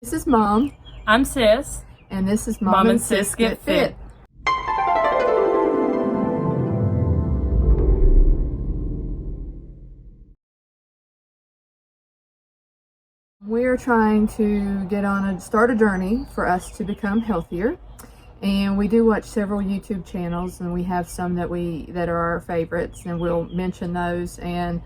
This is Mom. I'm Sis. And this is Mom and Sis Get Fit. We're trying to start a journey for us to become healthier. And we do watch several YouTube channels, and we have some that are our favorites, and we'll mention those. And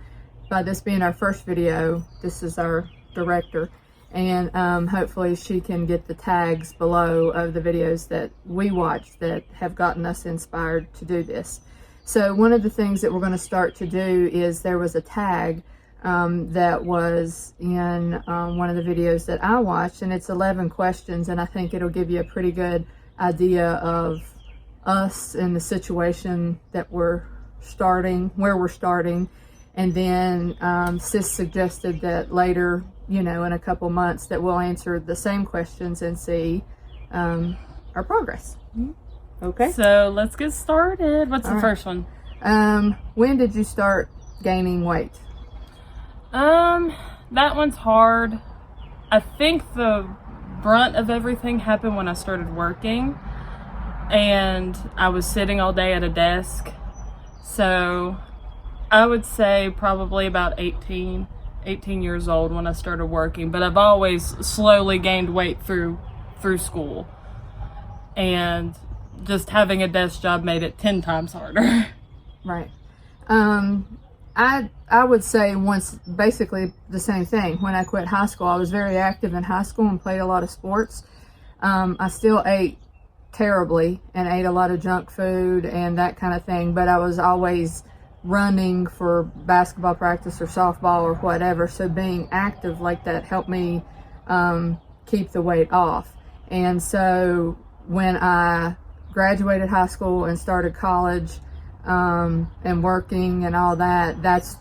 by this being our first video, this is our director. And hopefully she can get the tags below of the videos that we watch that have gotten us inspired to do this. So one of the things that we're going to start to do is there was a tag that was in one of the videos that I watched, and it's 11 questions, and I think it'll give you a pretty good idea of us and the situation that we're starting, where we're starting. And then Sis suggested that later, in a couple months, that we'll answer the same questions and see our progress. Okay. So let's get started. What's the first one? When did you start gaining weight? That one's hard. I think the brunt of everything happened when I started working, and I was sitting all day at a desk. So I would say probably about 18 years old when I started working, but I've always slowly gained weight through school, and just having a desk job made it 10 times harder. Right. I would say once, basically the same thing. When I quit high school, I was very active in high school and played a lot of sports. I still ate terribly and ate a lot of junk food and that kind of thing, but I was always running for basketball practice or softball or whatever. So being active like that helped me keep the weight off. And so when I graduated high school and started college and working and all that, that's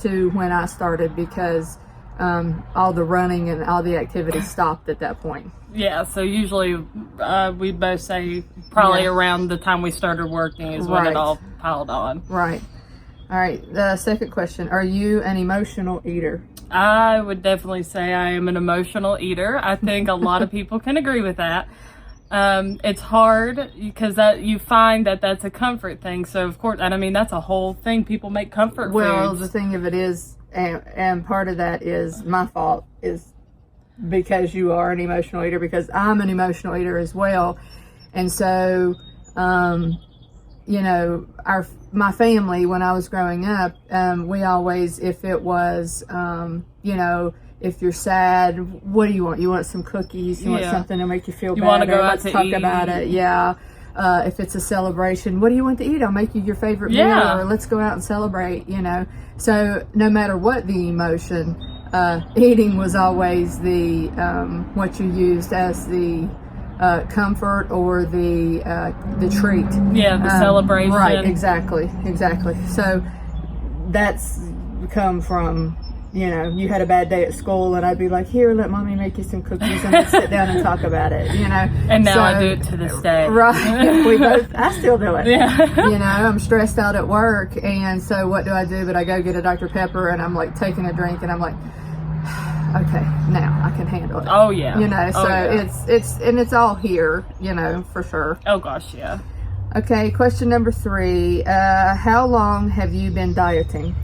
to when I started, because all the running and all the activity stopped at that point. Yeah, so usually we both say probably around the time we started working is when it all piled on. Right. All right, the second question. Are you an emotional eater? I would definitely say I am an emotional eater. I think a lot of people can agree with that. It's hard because you find that that's a comfort thing. So of course, and I mean, that's a whole thing. People make comfort Well, foods. the thing of it is, and part of that is my fault, is because you are an emotional eater, because I'm an emotional eater as well. And so, my family, when I was growing up, we always, if it was, if you're sad, what do you want? You want some cookies? You want something to make you feel better? You want to go out Let's to talk eat. about it. Yeah. If it's a celebration, what do you want to eat? I'll make you your favorite meal, or let's go out and celebrate, So no matter what the emotion, eating was always the what you used as the comfort or the treat. Yeah, the celebration. Right, exactly. So that's come from, you had a bad day at school, and I'd be like, here, let mommy make you some cookies, and let's sit down and talk about it, And now I do it to this day. Right. I still do it. Yeah. I'm stressed out at work, and so what do? But I go get a Dr. Pepper, and I'm like taking a drink, and I'm like, okay, now I can handle it. Oh yeah. It's all here, for sure. Oh gosh, yeah. Okay, question number 3. How long have you been dieting?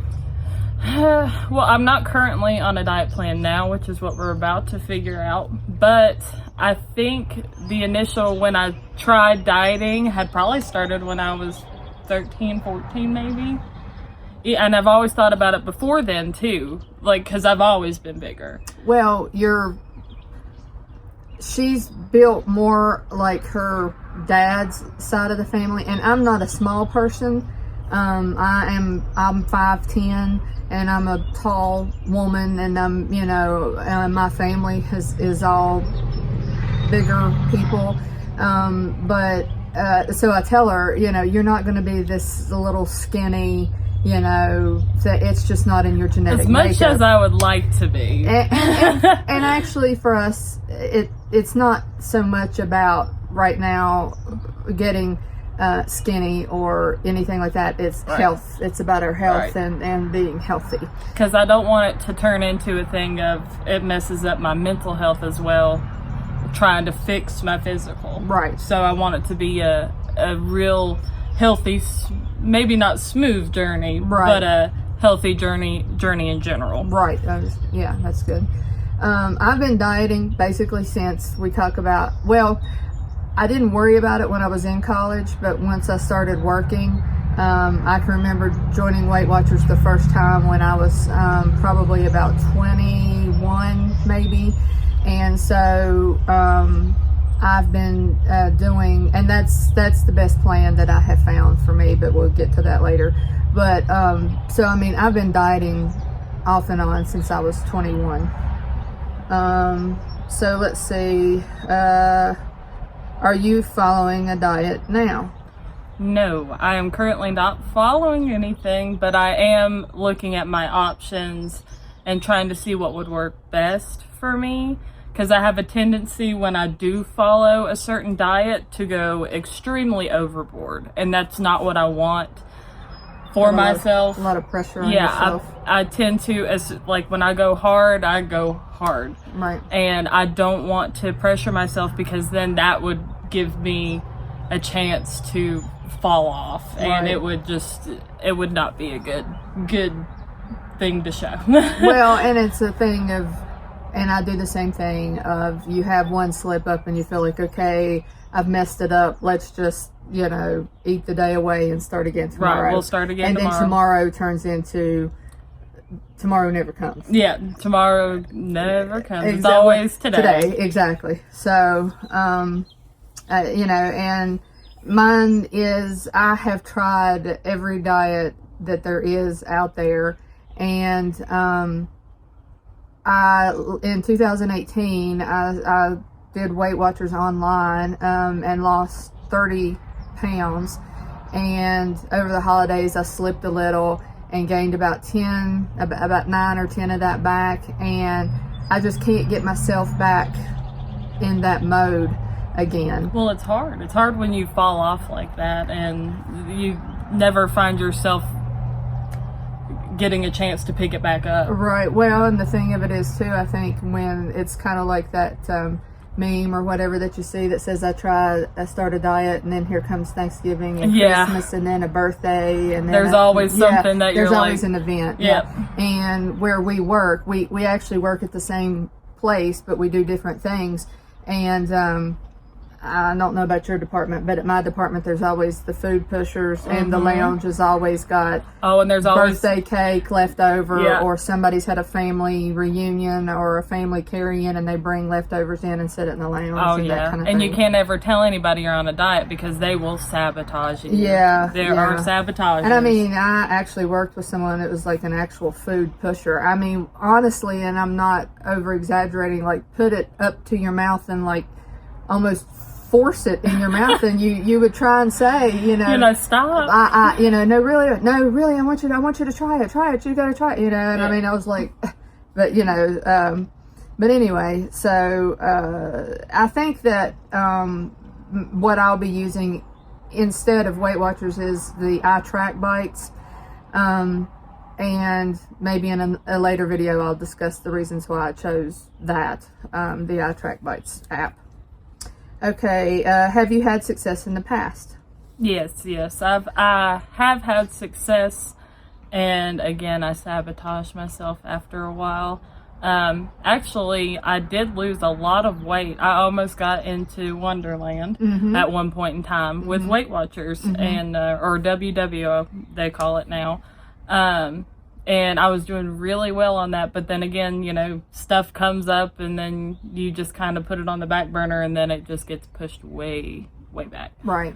Well, I'm not currently on a diet plan now, which is what we're about to figure out. But I think the initial, when I tried dieting, had probably started when I was 13, 14 maybe. Yeah, and I've always thought about it before then too, because I've always been bigger. Well, she's built more like her dad's side of the family, and I'm not a small person. I'm 5'10", and I'm a tall woman, and I'm, my family is all bigger people. So I tell her, you're not going to be this little skinny, that it's just not in your genetic as much makeup. as I would like to be. And actually for us, it's not so much about right now getting skinny or anything like that. It's health. It's about our health and being healthy. Because I don't want it to turn into a thing of it messes up my mental health as well, trying to fix my physical. Right. So I want it to be a real healthy, maybe not smooth journey, but a healthy journey in general. Right. Yeah, that's good. I've been dieting basically since we talk about, well, I didn't worry about it when I was in college, but once I started working, I can remember joining Weight Watchers the first time when I was probably about 21 maybe. And so I've been doing, and that's the best plan that I have found for me, but we'll get to that later. But so I mean, I've been dieting off and on since I was 21. So let's see, are you following a diet now? No, I am currently not following anything, but I am looking at my options and trying to see what would work best for me. Because I have a tendency when I do follow a certain diet to go extremely overboard. And that's not what I want for myself. A lot of pressure on yourself. I tend to, like when I go hard, I go hard. Right. And I don't want to pressure myself because then that would give me a chance to fall off. And it would not be a good thing to show. Well, and it's a thing of, and I do the same thing of you have one slip up and you feel like, okay, I've messed it up. Let's just, eat the day away and start again tomorrow. Right, we'll start again tomorrow. And then tomorrow turns into, tomorrow never comes. Yeah, tomorrow never comes. Exactly. It's always today. Exactly. So, and mine is, I have tried every diet that there is out there. And, in 2018, I did Weight Watchers online, and lost 30 pounds. And over the holidays, I slipped a little and gained about 9 or 10 of that back. And I just can't get myself back in that mode again. Well, it's hard. It's hard when you fall off like that and you never find yourself getting a chance to pick it back up. Right. Well, and the thing of it is too, I think when it's kind of like that meme or whatever that you see that says I start a diet and then here comes Thanksgiving and Christmas and then a birthday and then there's always something that there's always an event. Yep. And where we work, we actually work at the same place, but we do different things. And I don't know about your department, but at my department, there's always the food pushers, and the lounge has always got and there's always birthday cake left over, or somebody's had a family reunion or a family carry-in, and they bring leftovers in and sit it in the lounge. That kind of thing. You can't ever tell anybody you're on a diet because they will sabotage you. Yeah, there are sabotagers. And I mean, I actually worked with someone that was like an actual food pusher. I mean, honestly, and I'm not over-exaggerating, like put it up to your mouth and like almost force it in your mouth, and you would try and say, stop. No, really, I want you to try it. You got to try it, And I mean, I was like, but but anyway, so I think that what I'll be using instead of Weight Watchers is the eye track bites, and maybe in a later video I'll discuss the reasons why I chose that, the eye track bites app. Okay, have you had success in the past? Yes. I have had success, and again, I sabotaged myself after a while. Actually, I did lose a lot of weight. I almost got into Wonderland at one point in time with Weight Watchers and or WW, they call it now. And I was doing really well on that, but then again, stuff comes up and then you just kind of put it on the back burner and then it just gets pushed way, way back. Right.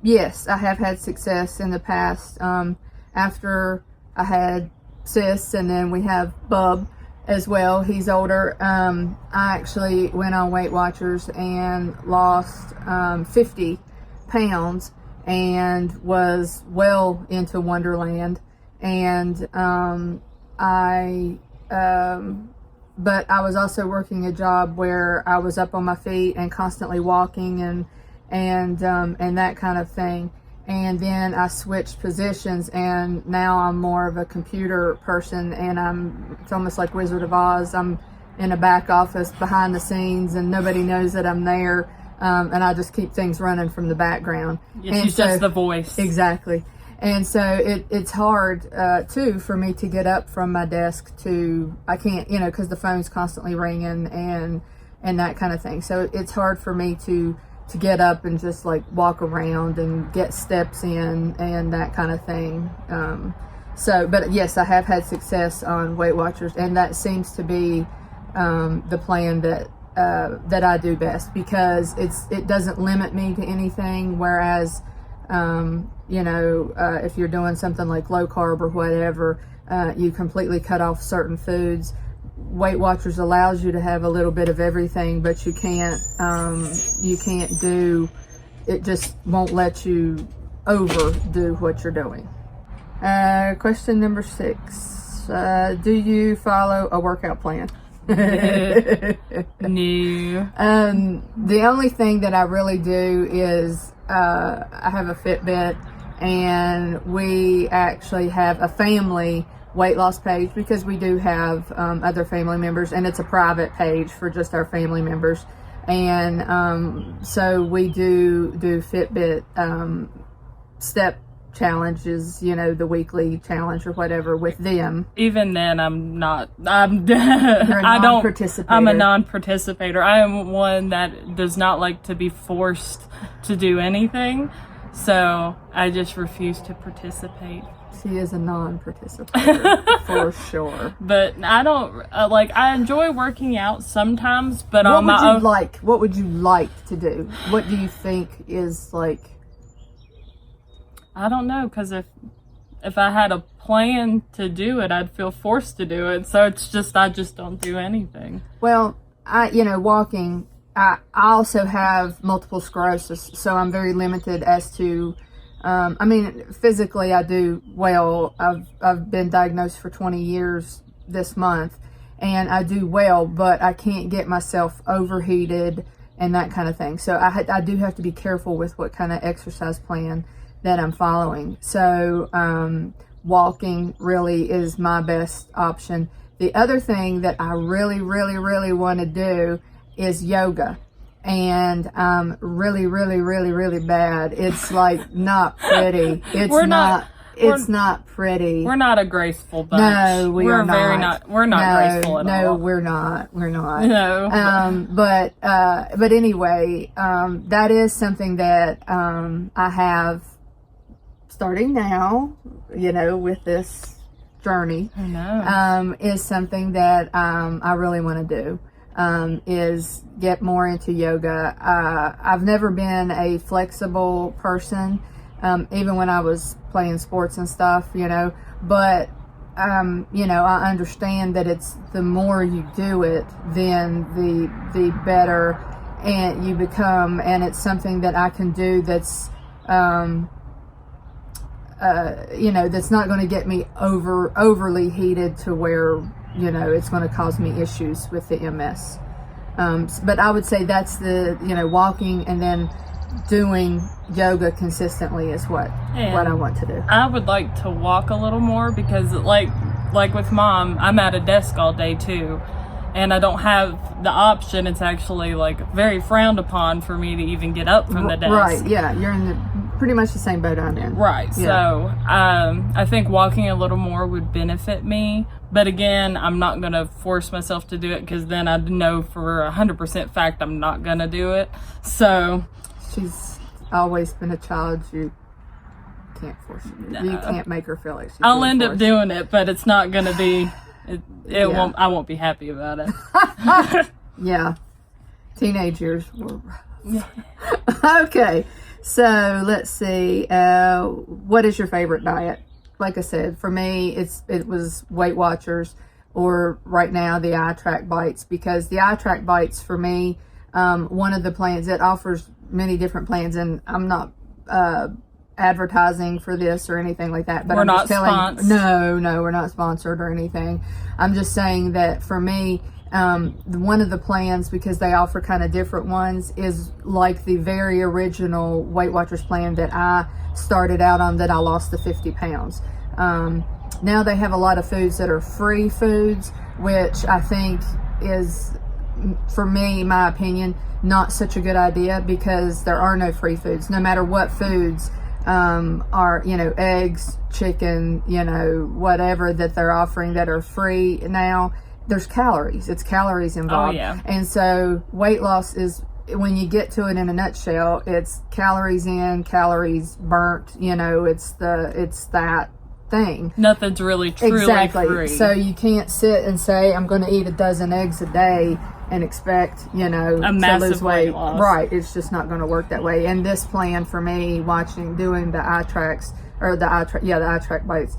Yes, I have had success in the past. After I had Sis, and then we have Bub as well. He's older. I actually went on Weight Watchers and lost 50 pounds. And was well into Wonderland, and but I was also working a job where I was up on my feet and constantly walking and that kind of thing. And then I switched positions, and now I'm more of a computer person, and it's almost like Wizard of Oz. I'm in a back office behind the scenes, and nobody knows that I'm there, and I just keep things running from the background. She's just the voice. Exactly. And so it's hard, too, for me to get up from my desk I can't, because the phone's constantly ringing and that kind of thing. So it's hard for me to get up and just like walk around and get steps in and that kind of thing. But yes, I have had success on Weight Watchers, and that seems to be the plan that I do best, because it doesn't limit me to anything, whereas if you're doing something like low carb or whatever, you completely cut off certain foods. Weight Watchers allows you to have a little bit of everything, but you can't do, it just won't let you overdo what you're doing. Question number 6. Do you follow a workout plan? No. The only thing that I really do is I have a Fitbit, and we actually have a family weight loss page, because we do have other family members, and it's a private page for just our family members. And so we do Fitbit step challenges, the weekly challenge or whatever with them. Even then, I'm not. You're a non-participator. I'm a non-participator. I am one that does not like to be forced to do anything, so I just refuse to participate. She is a non-participator for sure. But I don't I enjoy working out sometimes, but what would you like to do? What do you think is like? I don't know, because if I had a plan to do it, I'd feel forced to do it. So it's just, I just don't do anything. Well, walking, I also have multiple sclerosis, so I'm very limited as to, physically I do well. I've been diagnosed for 20 years this month, and I do well, but I can't get myself overheated and that kind of thing. So I do have to be careful with what kind of exercise plan that I'm following. So walking really is my best option. The other thing that I really, really, really want to do is yoga. And I'm really, really, really, really bad. It's like not pretty. It's not pretty. We're not a graceful bunch. No, we're not. We're not graceful at all. No, we're not. We're not. No. But anyway, that is something that I have starting now, with this journey. I know. Is something that I really want to do. Is get more into yoga. I've never been a flexible person, even when I was playing sports and stuff, but I understand that it's the more you do it, then the better and you become, and it's something that I can do that's that's not going to get me overly heated to where it's going to cause me issues with the MS. But I would say that's the walking and then doing yoga consistently is what I want to do. I would like to walk a little more, because like with Mom, I'm at a desk all day too, and I don't have the option. It's actually very frowned upon for me to even get up from the desk. Right, yeah, you're in pretty much the same boat I'm in. Right, yeah. So I think walking a little more would benefit me. But again, I'm not going to force myself to do it, because then I know for 100% fact I'm not going to do it. So she's always been a child. You can't force her. No. You can't make her feel like she's I'll end up doing it, but it's not going to be, won't. I won't be happy about it. Yeah. Teenage years were rough. Okay. So let's see. What is your favorite diet? Like I said, for me, it was Weight Watchers, or right now the iTrack Bites, because the iTrack Bites for me, one of the plans that offers many different plans, and I'm not advertising for this or anything like that, but we're I'm not just telling sponsored. No, we're not sponsored or anything. I'm just saying that for me, One of the plans, because they offer kind of different ones, is like the very original Weight Watchers plan that I started out on, that I lost the 50 pounds. Now they have a lot of foods that are free foods, which I think is, for me, my opinion, not such a good idea, because there are no free foods. No matter what foods are, eggs, chicken, whatever that they're offering that are free now, there's calories. It's calories involved. Oh, yeah. And so weight loss is, when you get to it in a nutshell, it's calories in, calories burnt. It's that thing. Nothing's really truly exactly free. So you can't sit and say, I'm going to eat a dozen eggs a day and expect a to massive lose weight. loss. Right. It's just not going to work that way. And this plan for me, doing the eye tracks, or the eye track bites,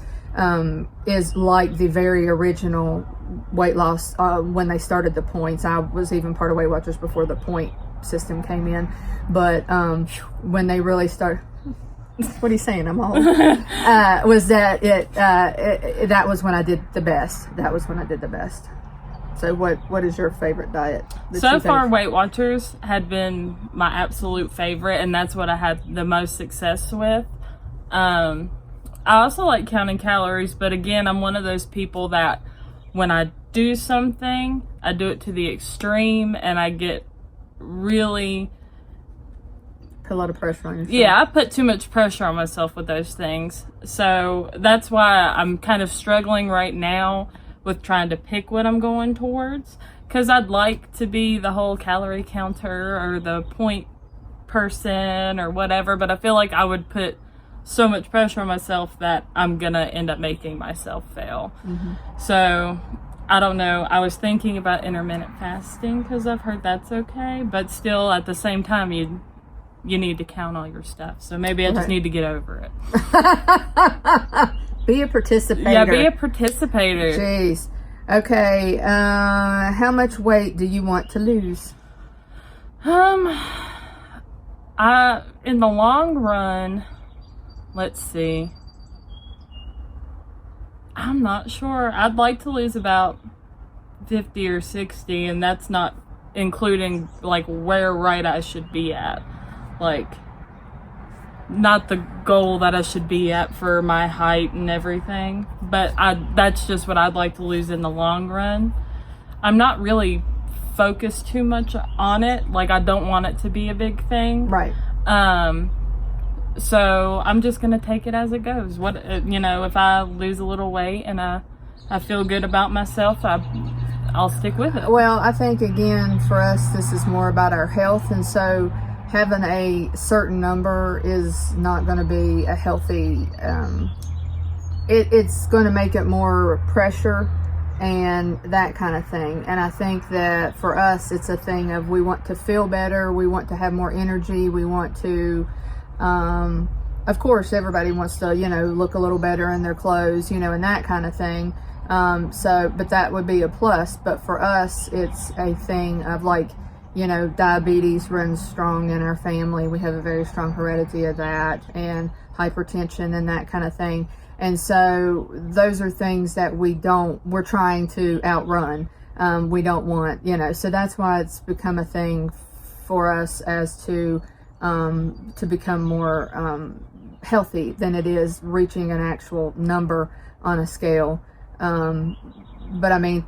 is like the very original weight loss. When they started the points, I was even part of Weight Watchers before the point system came in, but when they really started, what are you saying? I'm old. Was that that was when I did the best. So what is your favorite diet? So far, Weight Watchers had been my absolute favorite, and that's what I had the most success with. I also like counting calories, but again, I'm one of those people that when I do something, I do it to the extreme, and I get really... Put a lot of pressure on yourself. Yeah, I put too much pressure on myself with those things. So that's why I'm kind of struggling right now with trying to pick what I'm going towards. Because I'd like to be the whole calorie counter or the point person or whatever, but I feel like I would put so much pressure on myself that I'm going to end up making myself fail. Mm-hmm. So I don't know. I was thinking about intermittent fasting because I've heard that's okay, but still at the same time, you need to count all your stuff. So maybe I just need to get over it. Be a participator. Yeah, be a participator. Jeez. Okay. How much weight do you want to lose? In the long run, let's see. I'm not sure. I'd like to lose about 50 or 60, and that's not including like where right I should be at. Like, not the goal that I should be at for my height and everything, but that's just what I'd like to lose in the long run. I'm not really focused too much on it. Like, I don't want it to be a big thing. Right. So I'm just gonna take it as it goes. If I lose a little weight and I feel good about myself, I'll stick with it. Well, I think again for us, this is more about our health, and so having a certain number is not going to be a healthy. It's going to make it more pressure and that kind of thing. And I think that for us, it's a thing of we want to feel better, we want to have more energy, we want to. Of course, everybody wants to, look a little better in their clothes, and that kind of thing. But that would be a plus. But for us, it's a thing of like, diabetes runs strong in our family. We have a very strong heredity of that, and hypertension and that kind of thing. And so those are things that we're trying to outrun. We don't want, so that's why it's become a thing for us as to become more healthy than it is reaching an actual number on a scale. But I mean,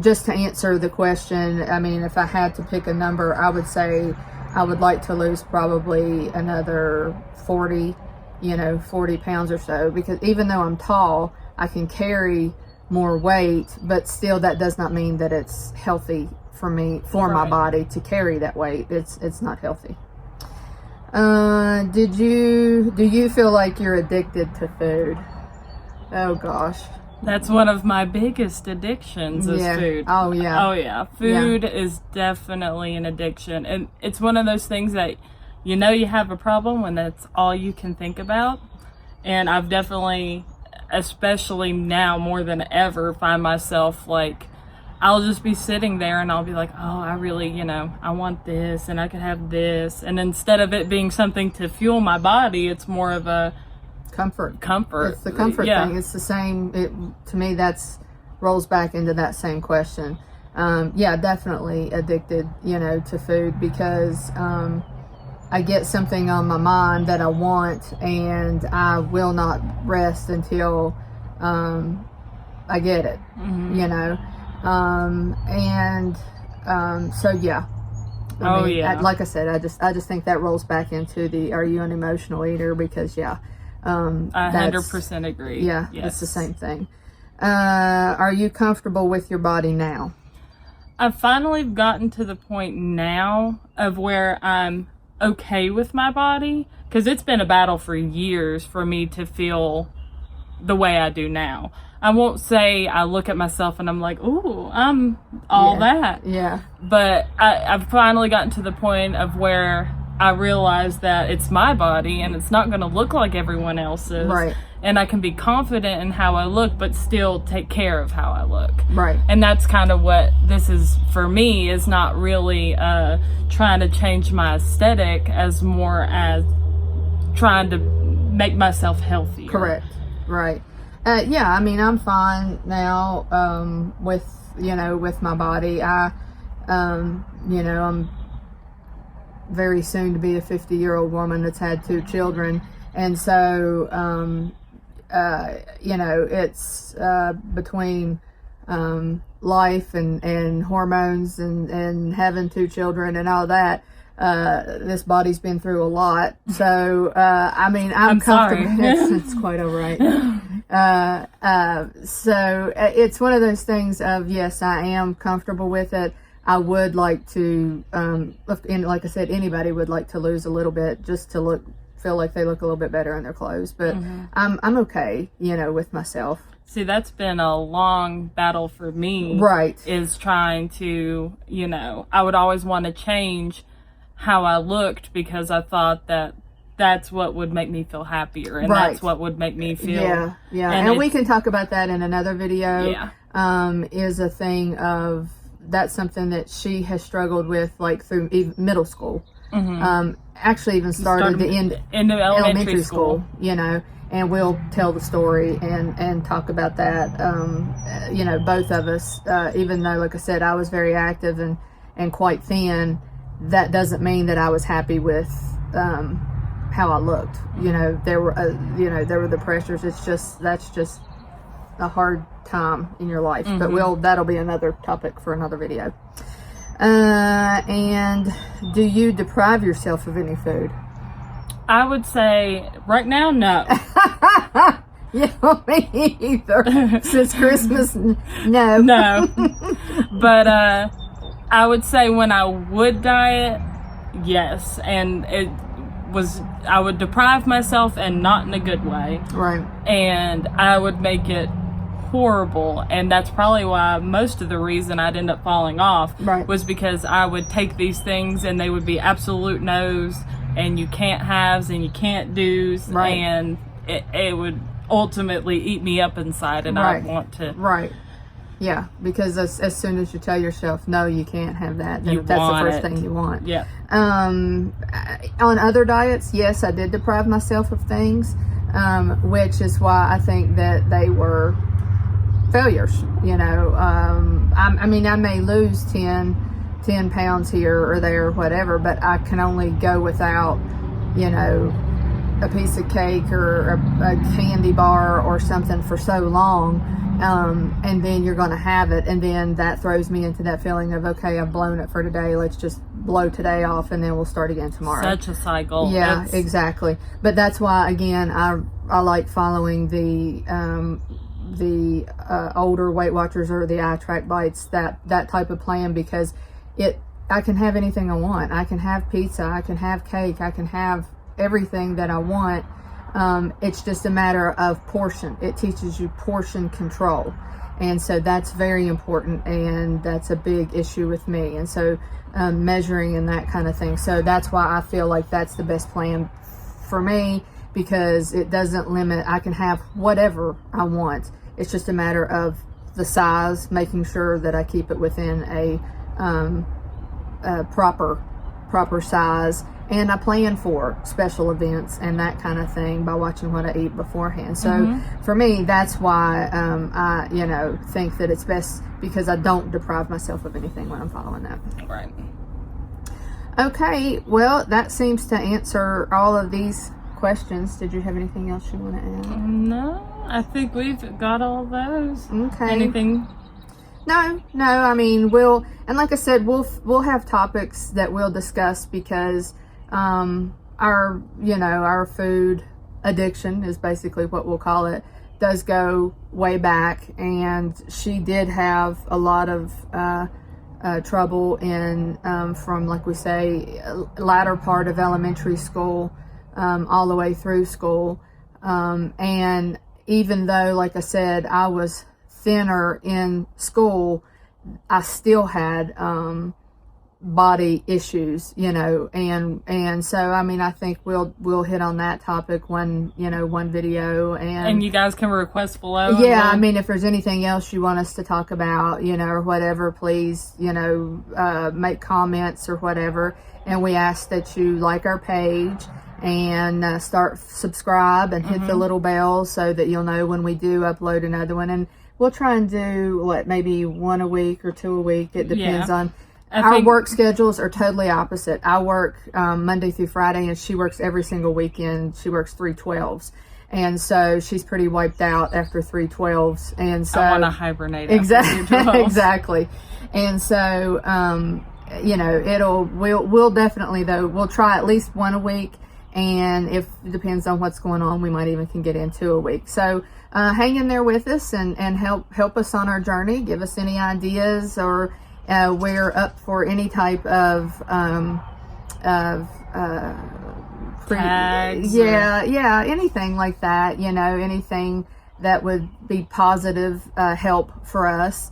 just to answer the question, I mean, if I had to pick a number, I would say I would like to lose probably another 40 pounds or so, because even though I'm tall, I can carry more weight, but still that does not mean that it's healthy for me, for my body to carry that weight. It's not healthy. Do you feel like you're addicted to food? Oh gosh. That's one of my biggest addictions is food. Oh yeah. Oh yeah. Food is definitely an addiction. And it's one of those things that you have a problem when that's all you can think about. And I've definitely, especially now more than ever, find myself like, I'll just be sitting there and I'll be like, oh, I really, I want this and I could have this. And instead of it being something to fuel my body, it's more of a comfort. It's the comfort thing. It's the same. To me, rolls back into that same question. yeah, definitely addicted, to food, because I get something on my mind that I want, and I will not rest until I get it, so yeah. I mean, like I said, I just think that rolls back into the, are you an emotional eater? Because I 100% agree. Yeah, yes. It's the same thing. Are you comfortable with your body now? I've finally gotten to the point now of where I'm okay with my body, because it's been a battle for years for me to feel the way I do now. I won't say I look at myself and I'm like, ooh, I'm all that. Yeah. But I've finally gotten to the point of where I realize that it's my body and it's not going to look like everyone else's. Right. And I can be confident in how I look, but still take care of how I look. Right. And that's kind of what this is for me, is not really trying to change my aesthetic as more as trying to make myself healthier. Correct. Right. Yeah, I mean, I'm fine now with my body. I'm very soon to be a 50-year-old woman that's had 2 children. And so, it's between life and hormones and having 2 children and all that. This body's been through a lot. So, I mean, I'm comfortable. It's quite all right. So it's one of those things of, yes, I am comfortable with it. I would like to, and like I said, anybody would like to lose a little bit just to feel like they look a little bit better in their clothes. But I'm okay, with myself. See, that's been a long battle for me. Right. Is trying to, I would always want to change how I looked, because I thought that that's what would make me feel happier, and that's what would make me feel. Yeah. And we can talk about that in another video. Yeah. Is a thing of, that's something that she has struggled with, like through middle school. Actually even started the end of elementary school, and we'll tell the story and talk about that. Both of us, even though, like I said, I was very active and quite thin, that doesn't mean that I was happy with how I looked. There were the pressures. That's just a hard time in your life. But that'll be another topic for another video. And do you deprive yourself of any food? I would say right now, no. Yeah, me either. Since Christmas, no. No. But I would say when I would diet, yes. And I would deprive myself, and not in a good way. Right. And I would make it horrible, and that's probably why most of the reason I'd end up falling off was because I would take these things and they would be absolute no's, and you can't haves and you can't do's, and it would ultimately eat me up inside, and I'd want to yeah, because as soon as you tell yourself no, you can't have that, then that's the first thing you want. Yeah. On other diets, yes, I did deprive myself of things, which is why I think that they were failures. I mean, I may lose 10 pounds here or there or whatever, but I can only go without, a piece of cake or a candy bar or something for so long, and then you're going to have it, and then that throws me into that feeling of, okay, I've blown it for today, let's just blow today off and then we'll start again tomorrow. Such a cycle. Yeah, exactly. But that's why, again, I like following the older Weight Watchers or the iTrack Bites, that type of plan, because I can have anything I want. I can have pizza, I can have cake, I can have everything that I want. It's just a matter of portion. It teaches you portion control, and so that's very important, and that's a big issue with me. And so measuring and that kind of thing, so that's why I feel like that's the best plan for me, because it doesn't limit. I can have whatever I want. It's just a matter of the size, making sure that I keep it within a proper size, and I plan for special events and that kind of thing by watching what I eat beforehand. So for me, that's why I, think that it's best, because I don't deprive myself of anything when I'm following that. Right. Okay, well, that seems to answer all of these questions. Did you have anything else you want to add? No, I think we've got all those. Okay. Anything? No. I mean, and like I said, we'll have topics that we'll discuss, because our food addiction is basically what we'll call it, does go way back, and she did have a lot of trouble in from, like we say, latter part of elementary school all the way through school, and even though, like I said, I was thinner in school, I still had body issues, and so I mean, I think we'll hit on that topic one video, and you guys can request below. Yeah, I mean, if there's anything else you want us to talk about, or whatever, please, make comments or whatever, and we ask that you like our page and subscribe and hit the little bell so that you'll know when we do upload another one. And we'll try and do maybe one a week or two a week. It depends on. Our work schedules are totally opposite. I work Monday through Friday, and she works every single weekend. She works 3 12s. And so she's pretty wiped out after 3 12s. And so I want to hibernate. Exactly. And so, we'll definitely, though, we'll try at least one a week. And if it depends on what's going on, we might even can get into a week. So hang in there with us and help us on our journey. Give us any ideas, or we're up for any type of tags, anything like that, anything that would be positive help for us,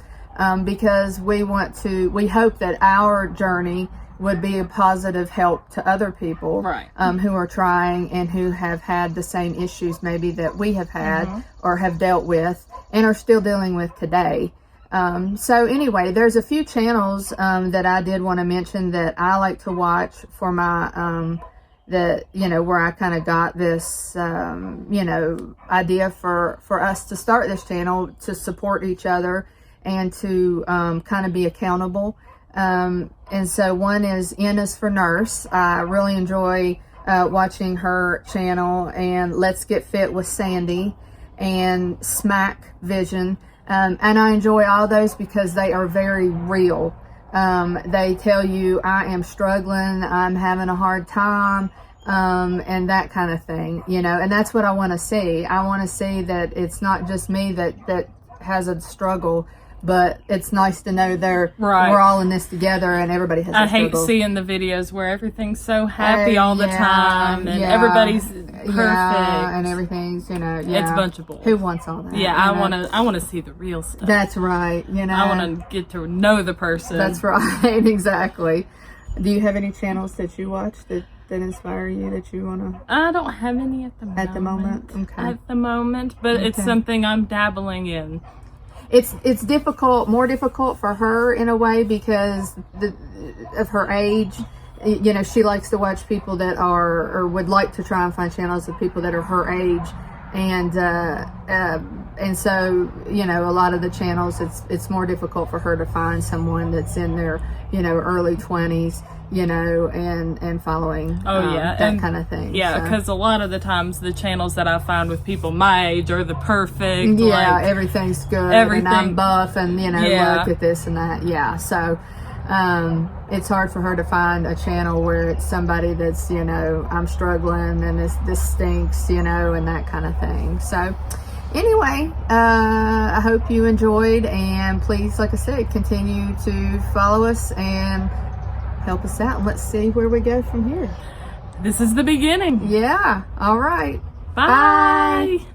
because we hope that our journey would be a positive help to other people, right, who are trying and who have had the same issues maybe that we have had or have dealt with and are still dealing with today. So anyway, there's a few channels that I did want to mention that I like to watch for my where I kind of got this idea for us to start this channel, to support each other and to kind of be accountable. And so one is N is for Nurse. I really enjoy watching her channel, and Let's Get Fit with Sandy and SMAC Vision. And I enjoy all those because they are very real. They tell you, I am struggling, I'm having a hard time, and that kind of thing, and that's what I want to see. I want to see that it's not just me that has a struggle, but it's nice to know we're all in this together and everybody has a struggle. I hate seeing the videos where everything's so happy all the time and everybody's perfect. Yeah, and everything's, it's a bunch of bull. Who wants all that? Yeah, I want to see the real stuff. That's right, I want to get to know the person. That's right, exactly. Do you have any channels that you watch that inspire you, that you want to? I don't have any at the moment. At the moment? Okay. At the moment, but it's something I'm dabbling in. It's more difficult for her in a way because of her age. She likes to watch people that are, or would like to try and find channels of people that are her age, and so a lot of the channels, it's more difficult for her to find someone that's in their early 20s, and following that kind of thing. Yeah, because a lot of the times the channels that I find with people my age are the perfect. Yeah, everything's good. And I'm buff, and look at this and that. Yeah, so it's hard for her to find a channel where it's somebody that's I'm struggling and this stinks, and that kind of thing. So anyway, I hope you enjoyed, and please, like I said, continue to follow us and help us out, and let's see where we go from here. This is the beginning. Yeah. All right. Bye.